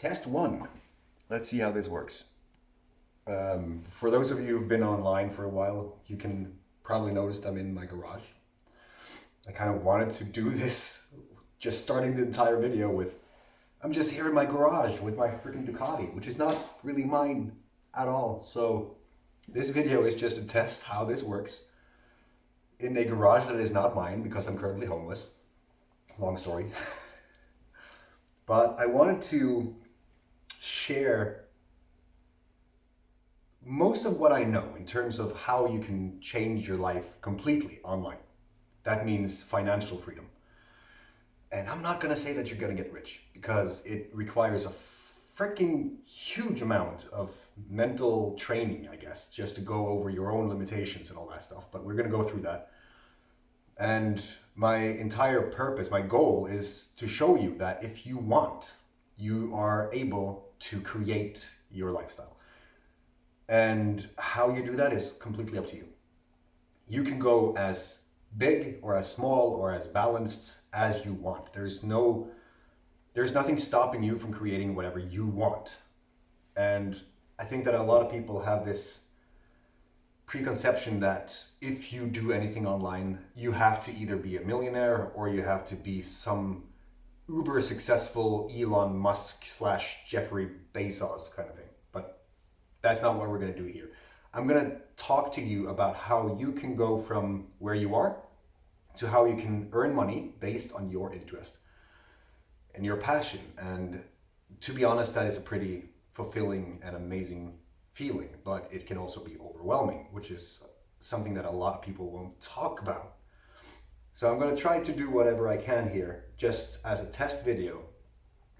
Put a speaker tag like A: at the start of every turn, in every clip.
A: Test one. Let's see how this works. For those of you who've been online for a while, you can probably notice I'm in my garage. I kind of wanted to do this, just starting the entire video with, I'm just here in my garage with my freaking Ducati, which is not really mine at all. So this video is just to test how this works in a garage that is not mine because I'm currently homeless. Long story. But I wanted to share most of what I know in terms of how you can change your life completely online. That means financial freedom. And I'm not going to say that you're going to get rich because it requires a freaking huge amount of mental training, I guess, just to go over your own limitations and all that stuff. But we're going to go through that. And my entire purpose, my goal is to show you that if you want, you are able to create your lifestyle. And how you do that is completely up to you. You can go as big or as small or as balanced as you want. There's nothing stopping you from creating whatever you want. And I think that a lot of people have this preconception that if you do anything online, you have to either be a millionaire or you have to be some uber successful Elon Musk / Jeffrey Bezos kind of thing. But that's not what we're going to do here. I'm going to talk to you about how you can go from where you are to how you can earn money based on your interest and your passion. And to be honest, that is a pretty fulfilling and amazing feeling, but it can also be overwhelming, which is something that a lot of people won't talk about. So I'm going to try to do whatever I can here, just as a test video,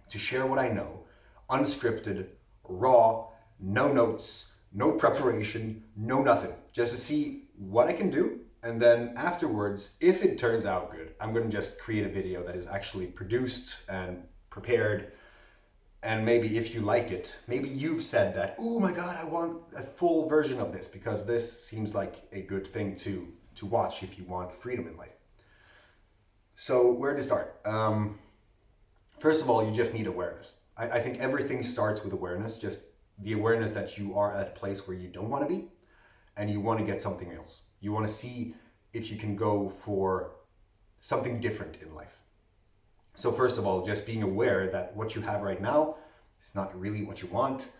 A: to share what I know, unscripted, raw, no notes, no preparation, no nothing, just to see what I can do. And then afterwards, if it turns out good, I'm going to just create a video that is actually produced and prepared. And maybe if you like it, maybe you've said that, oh my God, I want a full version of this because this seems like a good thing to watch if you want freedom in life. So where to start? First of all, you just need awareness. I think everything starts with awareness, just the awareness that you are at a place where you don't want to be and you want to get something else. You want to see if you can go for something different in life. So first of all, just being aware that what you have right now is not really what you want,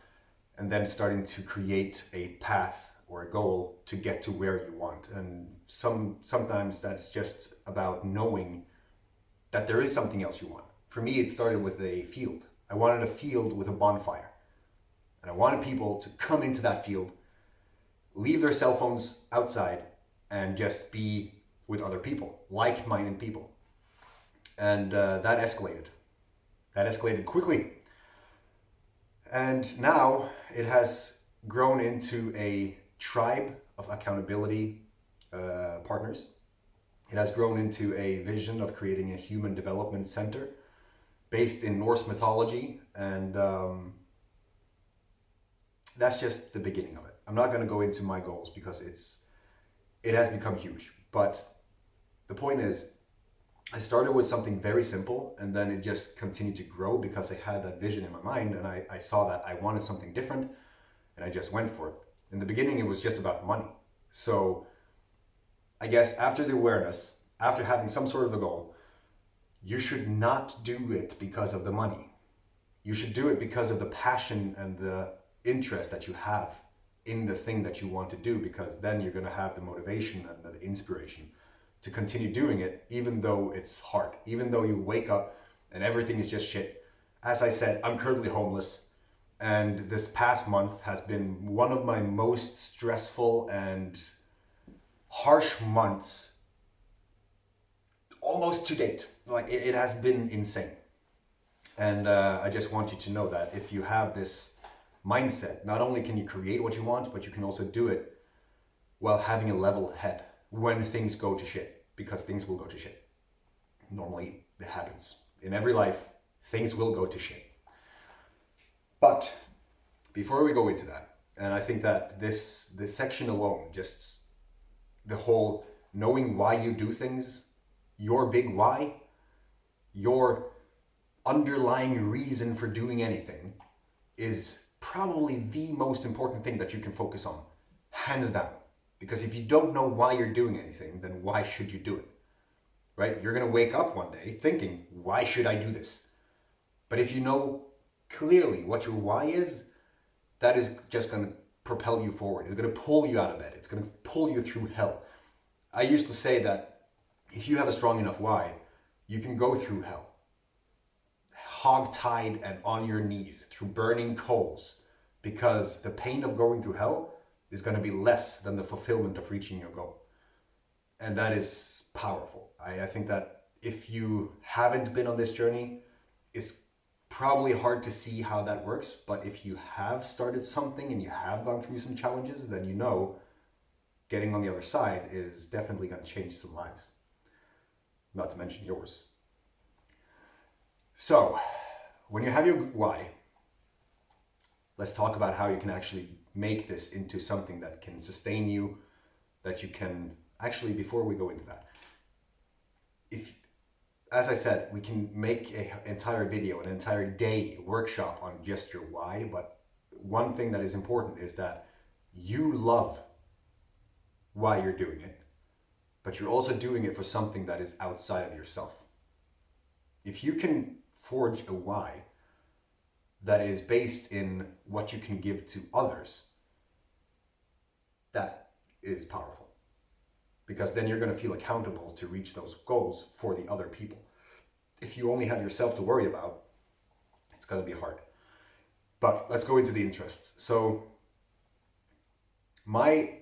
A: and then starting to create a path or a goal to get to where you want. And sometimes that's just about knowing that there is something else you want. For me, it started with a field. I wanted a field with a bonfire. And I wanted people to come into that field, leave their cell phones outside, and just be with other people, like-minded people. And that escalated. That escalated quickly. And now it has grown into a tribe of accountability partners. It has grown into a vision of creating a human development center based in Norse mythology. And that's just the beginning of it. I'm not going to go into my goals because it has become huge. But the point is, I started with something very simple and then it just continued to grow because I had that vision in my mind and I saw that I wanted something different and I just went for it. In the beginning, it was just about money. So I guess after the awareness, after having some sort of a goal, you should not do it because of the money. You should do it because of the passion and the interest that you have in the thing that you want to do, because then you're going to have the motivation and the inspiration to continue doing it, even though it's hard, even though you wake up and everything is just shit. As I said, I'm currently homeless, and this past month has been one of my most stressful and harsh months almost to date. Like it has been insane. And I just want you to know that if you have this mindset, not only can you create what you want, but you can also do it while having a level head when things go to shit, because things will go to shit. Normally it happens. In every life, things will go to shit. But before we go into that, and I think that this section alone, just the whole knowing why you do things, your big why, your underlying reason for doing anything is probably the most important thing that you can focus on, hands down. Because if you don't know why you're doing anything, then why should you do it? Right? You're going to wake up one day thinking, why should I do this? But if you know clearly what your why is, that is just going to propel you forward. It's going to pull you out of bed. It's going to pull you through hell. I used to say that if you have a strong enough why, you can go through hell, hog-tied and on your knees through burning coals, because the pain of going through hell is going to be less than the fulfillment of reaching your goal. And that is powerful. I think that if you haven't been on this journey, it's probably hard to see how that works. But if you have started something and you have gone through some challenges, then you know getting on the other side is definitely going to change some lives, not to mention yours. So when you have your why, let's talk about how you can actually make this into something that can sustain you, that you can actually, before we go into that, if, as I said, we can make an entire video, an entire day workshop on just your why, but one thing that is important is that you love why you're doing it, but you're also doing it for something that is outside of yourself. If you can forge a why that is based in what you can give to others, that is powerful. Because then you're going to feel accountable to reach those goals for the other people. If you only have yourself to worry about, it's going to be hard. But let's go into the interests. So my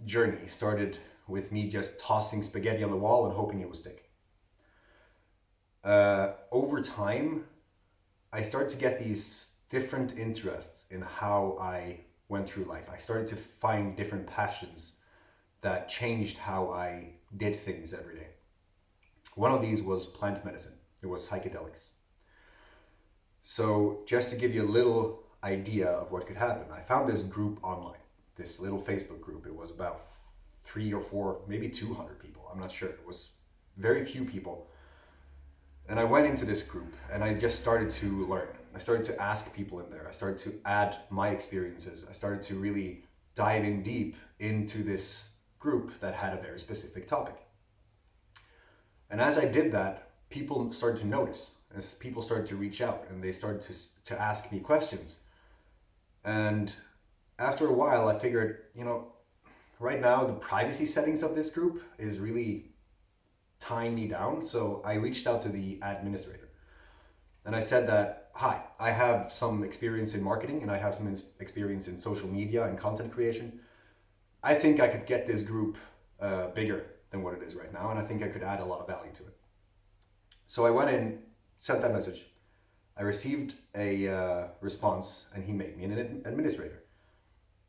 A: journey started with me just tossing spaghetti on the wall and hoping it would stick. Over time, I started to get these different interests in how I went through life. I started to find different passions that changed how I did things every day. One of these was plant medicine. It was psychedelics. So just to give you a little idea of what could happen, I found this group online, this little Facebook group. It was about 3 or 4, maybe 200 people. I'm not sure. It was very few people. And I went into this group and I just started to learn. I started to ask people in there. I started to add my experiences. I started to really dive in deep into this group that had a very specific topic. And as I did that, people started to notice, as people started to reach out and they started to ask me questions. And after a while, I figured, right now the privacy settings of this group is really tying me down. So I reached out to the administrator and I said that, hi, I have some experience in marketing and I have some experience in social media and content creation. I think I could get this group bigger than what it is right now, and I think I could add a lot of value to it. So I went in, sent that message. I received a response, and he made me an administrator.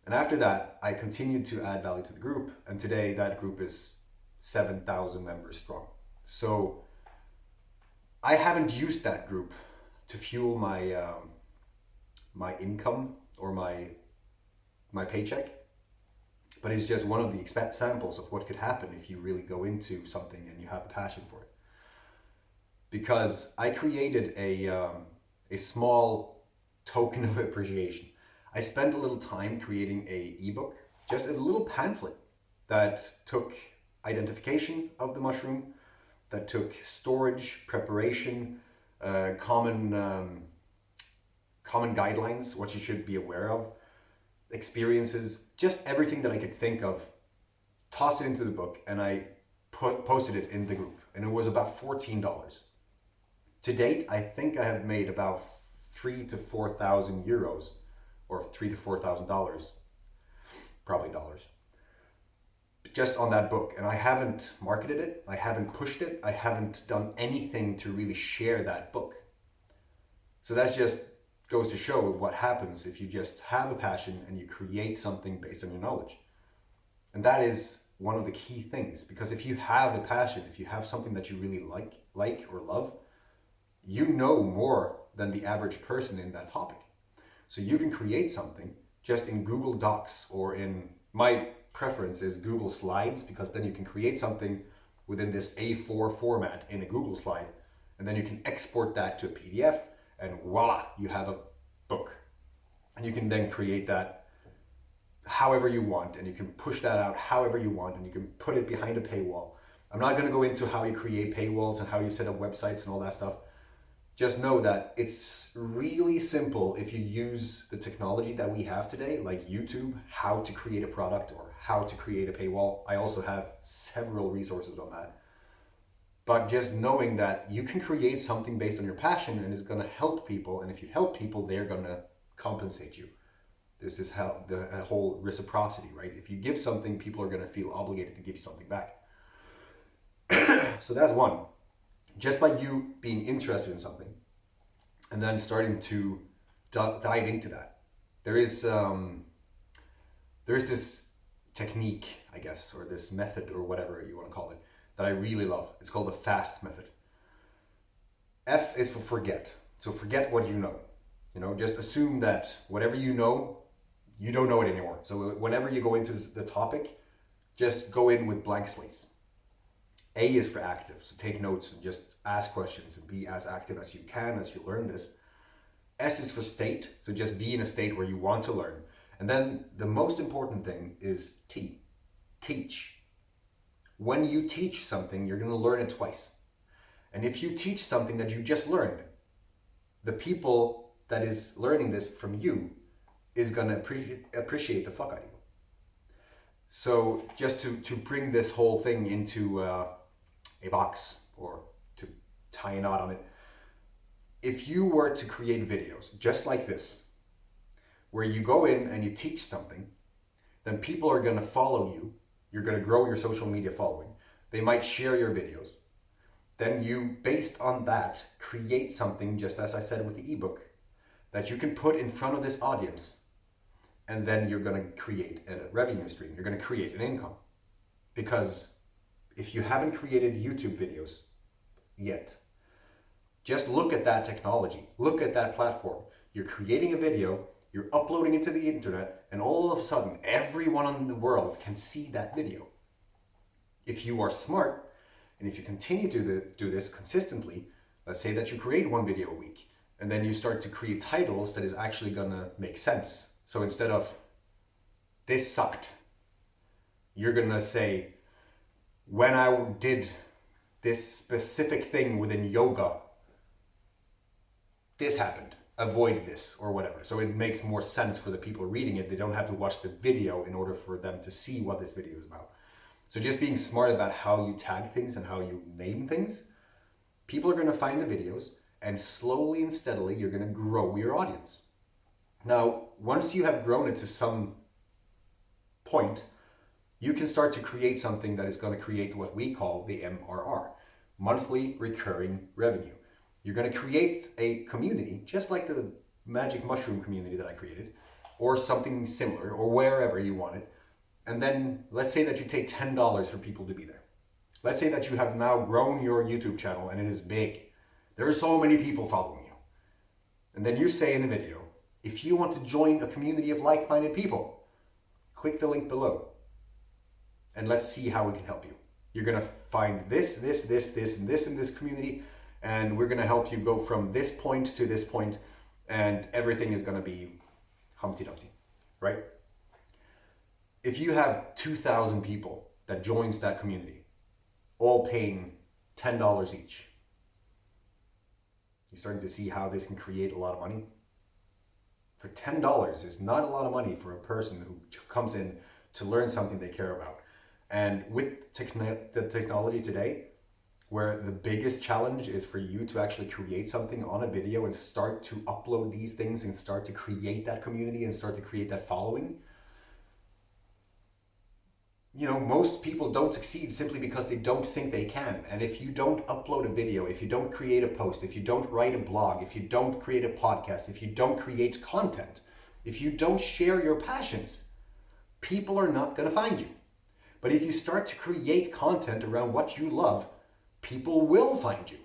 A: And after that, I continued to add value to the group, and today that group is 7,000 members strong. So I haven't used that group to fuel my my income or my paycheck. But it's just one of the examples of what could happen if you really go into something and you have a passion for it. Because I created a small token of appreciation. I spent a little time creating an ebook, just a little pamphlet that took identification of the mushroom, that took storage, preparation, common guidelines, what you should be aware of, experiences, just everything that I could think of, tossed it into the book, and I posted it in the group, and it was about $14. To date, I think I have made about 3,000 to 4,000 euros, or $3,000 to $4,000, probably dollars, just on that book. And I haven't marketed it, I haven't pushed it, I haven't done anything to really share that book. So that's just goes to show what happens if you just have a passion and you create something based on your knowledge. And that is one of the key things, because if you have a passion, if you have something that you really like or love, you know more than the average person in that topic. So you can create something just in Google Docs, or in, my preference is Google Slides, because then you can create something within this A4 format in a Google slide, And then you can export that to a PDF, and voila, you have a book. And you can then create that however you want, and you can push that out however you want, and you can put it behind a paywall. I'm not going to go into how you create paywalls and how you set up websites and all that stuff. Just know that it's really simple if you use the technology that we have today, like YouTube, how to create a product or how to create a paywall. I also have several resources on that. But just knowing that you can create something based on your passion and it's going to help people, and if you help people, they're going to compensate you. There's this whole reciprocity, right? If you give something, people are going to feel obligated to give you something back. So that's one. Just by you being interested in something and then starting to dive into that, there is this technique, I guess, or this method, or whatever you want to call it, that I really love. It's called the FAST method. F is for forget. So forget what you know. Just assume that whatever you know, you don't know it anymore. So whenever you go into the topic, just go in with blank slates. A is for active, so take notes and just ask questions and be as active as you can as you learn this. S is for state, so just be in a state where you want to learn. And then the most important thing is T, teach. When you teach something, you're going to learn it twice. And if you teach something that you just learned, the people that is learning this from you is going to appreciate the fuck out of you. So just to bring this whole thing into a box, or to tie a knot on it, if you were to create videos just like this, where you go in and you teach something, then people are going to follow you. You're going to grow your social media following. They might share your videos. Then you, based on that, create something, just as I said with the ebook, that you can put in front of this audience. And then you're going to create a revenue stream. You're going to create an income. Because if you haven't created YouTube videos yet, just look at that technology. Look at that platform. You're creating a video, you're uploading it to the internet, and all of a sudden, everyone in the world can see that video. If you are smart, and if you continue to do this consistently, let's say that you create one video a week, and then you start to create titles that is actually going to make sense. So instead of, this sucked, you're going to say, when I did this specific thing within yoga, this happened. Avoid this, or whatever. So it makes more sense for the people reading it. They don't have to watch the video in order for them to see what this video is about. So just being smart about how you tag things and how you name things, people are going to find the videos, and slowly and steadily you're going to grow your audience. Now, once you have grown it to some point, you can start to create something that is going to create what we call the MRR, monthly recurring revenue. You're going to create a community, just like the magic mushroom community that I created, or something similar, or wherever you want it. And then let's say that you take $10 for people to be there. Let's say that you have now grown your YouTube channel and it is big. There are so many people following you. And then you say in the video, if you want to join a community of like-minded people, click the link below. And let's see how we can help you. You're going to find this, and this in this community. And we're going to help you go from this point to this point, and everything is going to be Humpty Dumpty, right? If you have 2,000 people that joins that community, all paying $10 each, you're starting to see how this can create a lot of money. For $10 is not a lot of money for a person who comes in to learn something they care about. And with the technology today, where the biggest challenge is for you to actually create something on a video and start to upload these things and start to create that community and start to create that following. Most people don't succeed simply because they don't think they can. And if you don't upload a video, if you don't create a post, if you don't write a blog, if you don't create a podcast, if you don't create content, if you don't share your passions, people are not going to find you. But if you start to create content around what you love, people will find you.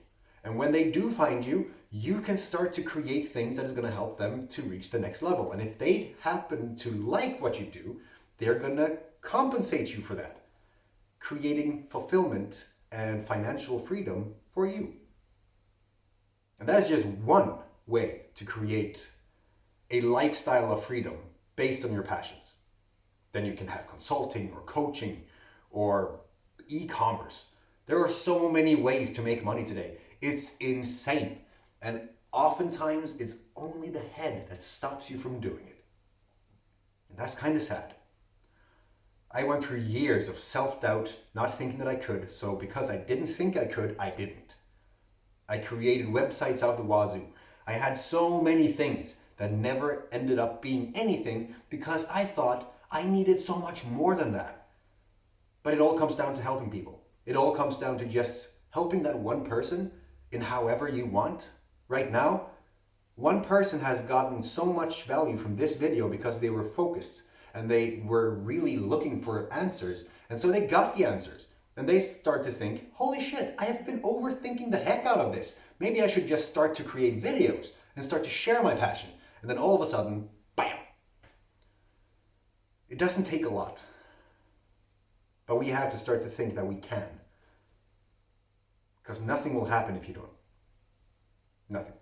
A: And when they do find you, you can start to create things that is going to help them to reach the next level. And if they happen to like what you do, they're going to compensate you for that, creating fulfillment and financial freedom for you. And that is just one way to create a lifestyle of freedom based on your passions. Then you can have consulting or coaching or e-commerce. There are so many ways to make money today. It's insane. And oftentimes it's only the head that stops you from doing it. And that's kind of sad. I went through years of self-doubt, not thinking that I could. So because I didn't think I could, I didn't. I created websites out the wazoo. I had so many things that never ended up being anything because I thought I needed so much more than that. But it all comes down to helping people. It all comes down to just helping that one person in however you want. Right now, one person has gotten so much value from this video because they were focused and they were really looking for answers. And so they got the answers. And they start to think, holy shit, I have been overthinking the heck out of this. Maybe I should just start to create videos and start to share my passion. And then all of a sudden, bam! It doesn't take a lot. But we have to start to think that we can. Because nothing will happen if you don't. Nothing.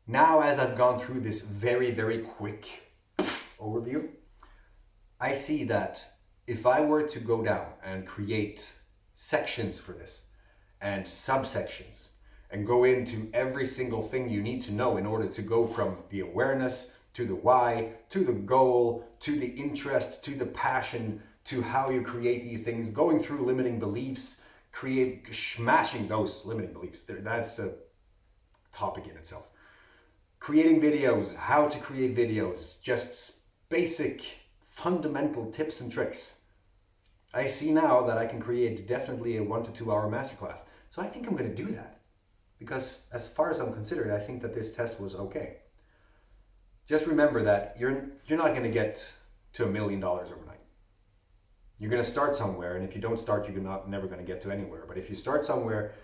A: Now, as I've gone through this very, very quick overview, I see that if I were to go down and create sections for this and subsections and go into every single thing you need to know in order to go from the awareness to the why, to the goal, to the interest, to the passion, to how you create these things, going through limiting beliefs, smashing those limiting beliefs. That's a topic in itself. Creating videos, how to create videos, just basic fundamental tips and tricks. I see now that I can create definitely a 1 to 2 hour masterclass. So I think I'm going to do that because as far as I'm considered, I think that this test was okay. Just remember that you're not going to get to $1 million overnight. You're going to start somewhere, and if you don't start, you're never going to get to anywhere. But if you start somewhere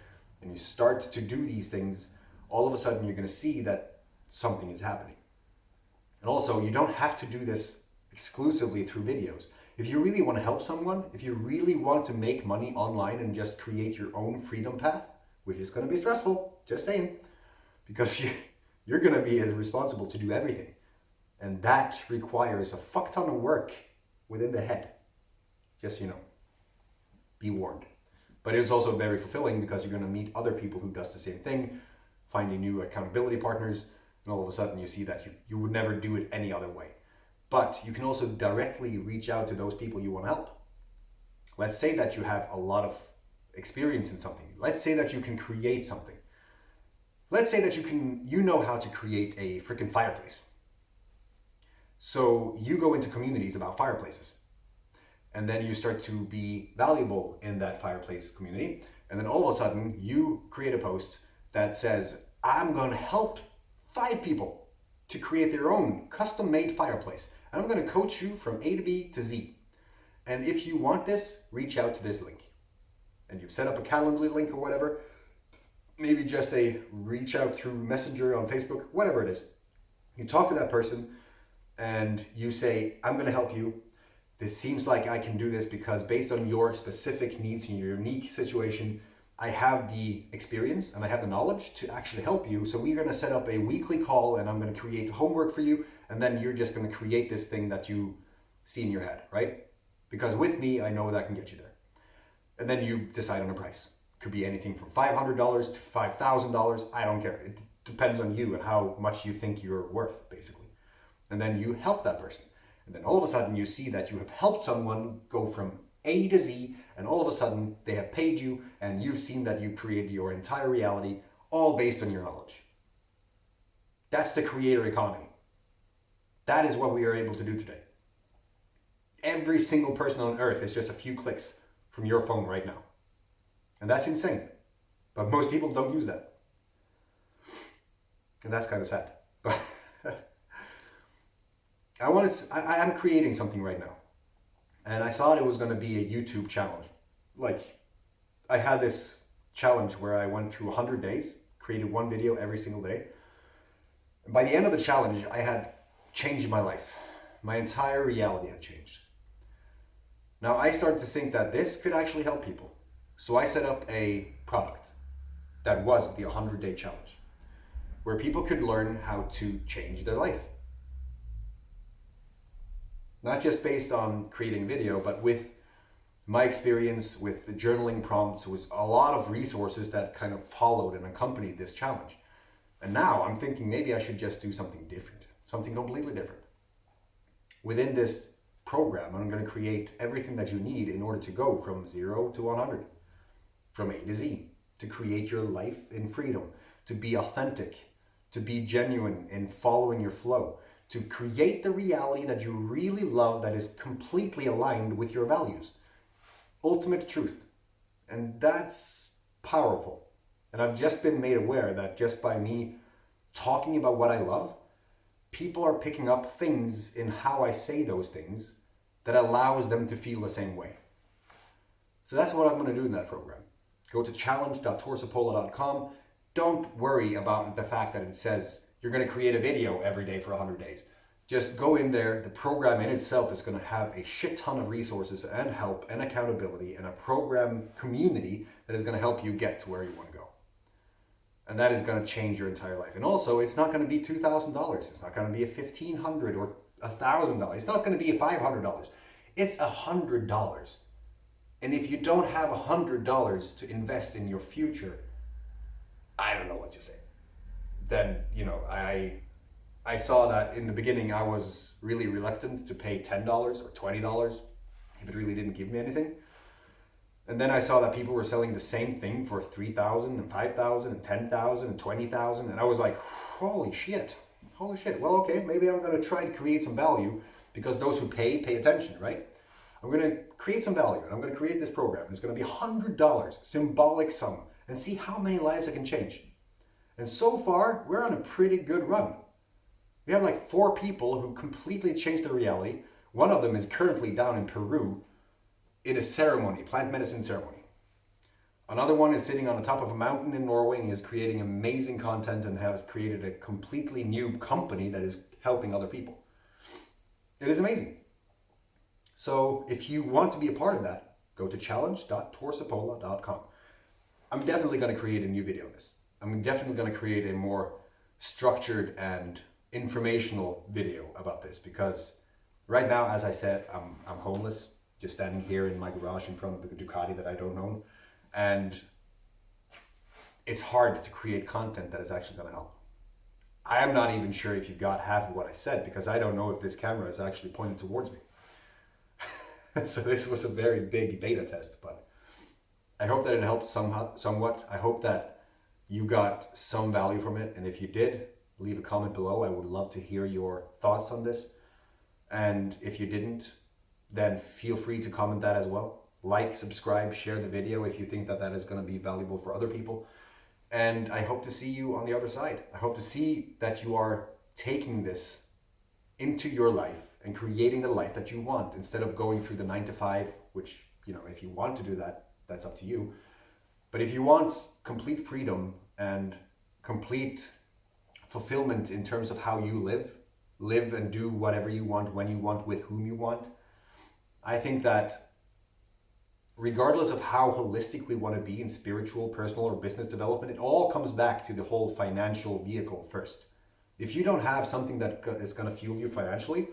A: and you start to do these things, all of a sudden you're going to see that something is happening. And also, you don't have to do this exclusively through videos. If you really want to help someone, if you really want to make money online and just create your own freedom path, which is going to be stressful, just saying, because you're going to be responsible to do everything. And that requires a fuck ton of work within the head. Just, be warned. But it's also very fulfilling because you're going to meet other people who does the same thing, finding new accountability partners, and all of a sudden you see that you would never do it any other way. But you can also directly reach out to those people you want to help. Let's say that you have a lot of experience in something. Let's say that you can create something. Let's say that you know how to create a freaking fireplace. So you go into communities about fireplaces. And then you start to be valuable in that fireplace community. And then all of a sudden you create a post that says, I'm going to help 5 people to create their own custom-made fireplace. And I'm going to coach you from A to B to Z. And if you want this, reach out to this link. And you've set up a Calendly link or whatever. Maybe just a reach out through Messenger on Facebook, whatever it is. You talk to that person and you say, I'm going to help you. This seems like I can do this because based on your specific needs and your unique situation, I have the experience and I have the knowledge to actually help you. So we're going to set up a weekly call and I'm going to create homework for you. And then you're just going to create this thing that you see in your head, right? Because with me, I know that I can get you there. And then you decide on a price. Could be anything from $500 to $5,000. I don't care. It depends on you and how much you think you're worth, basically. And then you help that person. And then all of a sudden you see that you have helped someone go from A to Z, and all of a sudden they have paid you, and you've seen that you created your entire reality, all based on your knowledge. That's the creator economy. That is what we are able to do today. Every single person on earth is just a few clicks from your phone right now. And that's insane. But most people don't use that. And that's kind of sad. But I'm creating something right now. And I thought it was going to be a YouTube challenge. Like, I had this challenge where I went through 100 days, created one video every single day. And by the end of the challenge, I had changed my life. My entire reality had changed. Now I started to think that this could actually help people. So I set up a product that was the 100-day challenge, where people could learn how to change their life. Not just based on creating video, but with my experience with the journaling prompts. Was a lot of resources that kind of followed and accompanied this challenge. And now I'm thinking maybe I should just do something different, something completely different. Within this program, I'm going to create everything that you need in order to go from 0 to 100, from A to Z, to create your life in freedom, to be authentic, to be genuine in following your flow, to create the reality that you really love that is completely aligned with your values. Ultimate truth. And that's powerful. And I've just been made aware that just by me talking about what I love, people are picking up things in how I say those things that allows them to feel the same way. So that's what I'm going to do in that program. Go to challenge.torsopola.com. Don't worry about the fact that it says you're going to create a video every day for 100 days. Just go in there. The program in itself is going to have a shit ton of resources and help and accountability and a program community that is going to help you get to where you want to go. And that is going to change your entire life. And also, it's not going to be $2,000. It's not going to be a $1,500 or $1,000. It's not going to be a $500. It's $100. And if you don't have $100 to invest in your future, I don't know what to say. Then, I saw that in the beginning I was really reluctant to pay $10 or $20 if it really didn't give me anything. And then I saw that people were selling the same thing for $3,000 and $5,000 and $10,000 and $20,000. And I was like, holy shit. Well, okay, maybe I'm going to try to create some value, because those who pay attention, right? I'm going to create some value, and I'm going to create this program. It's going to be $100, symbolic sum, and see how many lives I can change. And so far, we're on a pretty good run. We have like 4 people who completely changed their reality. One of them is currently down in Peru in a ceremony, plant medicine ceremony. Another one is sitting on the top of a mountain in Norway and is creating amazing content and has created a completely new company that is helping other people. It is amazing. So if you want to be a part of that, go to challenge.torsopola.com. I'm definitely going to create a new video on this. I'm definitely going to create a more structured and informational video about this, because right now, as I said, I'm homeless, just standing here in my garage in front of the Ducati that I don't own. And it's hard to create content that is actually going to help. I am not even sure if you got half of what I said, because I don't know if this camera is actually pointed towards me. So this was a very big beta test, but I hope that it helped somewhat. I hope that you got some value from it. And if you did, leave a comment below. I would love to hear your thoughts on this. And if you didn't, then feel free to comment that as well. Like, subscribe, share the video if you think that that is going to be valuable for other people. And I hope to see you on the other side. I hope to see that you are taking this into your life and creating the life that you want, instead of going through the 9 to 5, which, if you want to do that, that's up to you. But if you want complete freedom and complete fulfillment in terms of how you live and do whatever you want, when you want, with whom you want, I think that regardless of how holistic we want to be in spiritual, personal, or business development, it all comes back to the whole financial vehicle first. If you don't have something that is going to fuel you financially,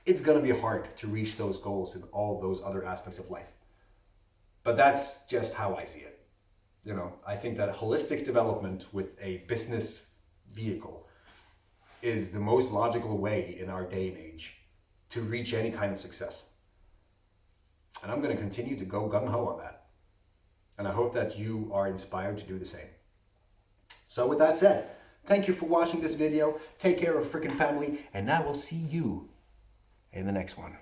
A: it's going to be hard to reach those goals in all those other aspects of life. But that's just how I see it. I think that holistic development with a business vehicle is the most logical way in our day and age to reach any kind of success. And I'm going to continue to go gung-ho on that. And I hope that you are inspired to do the same. So with that said, thank you for watching this video. Take care of freaking family, and I will see you in the next one.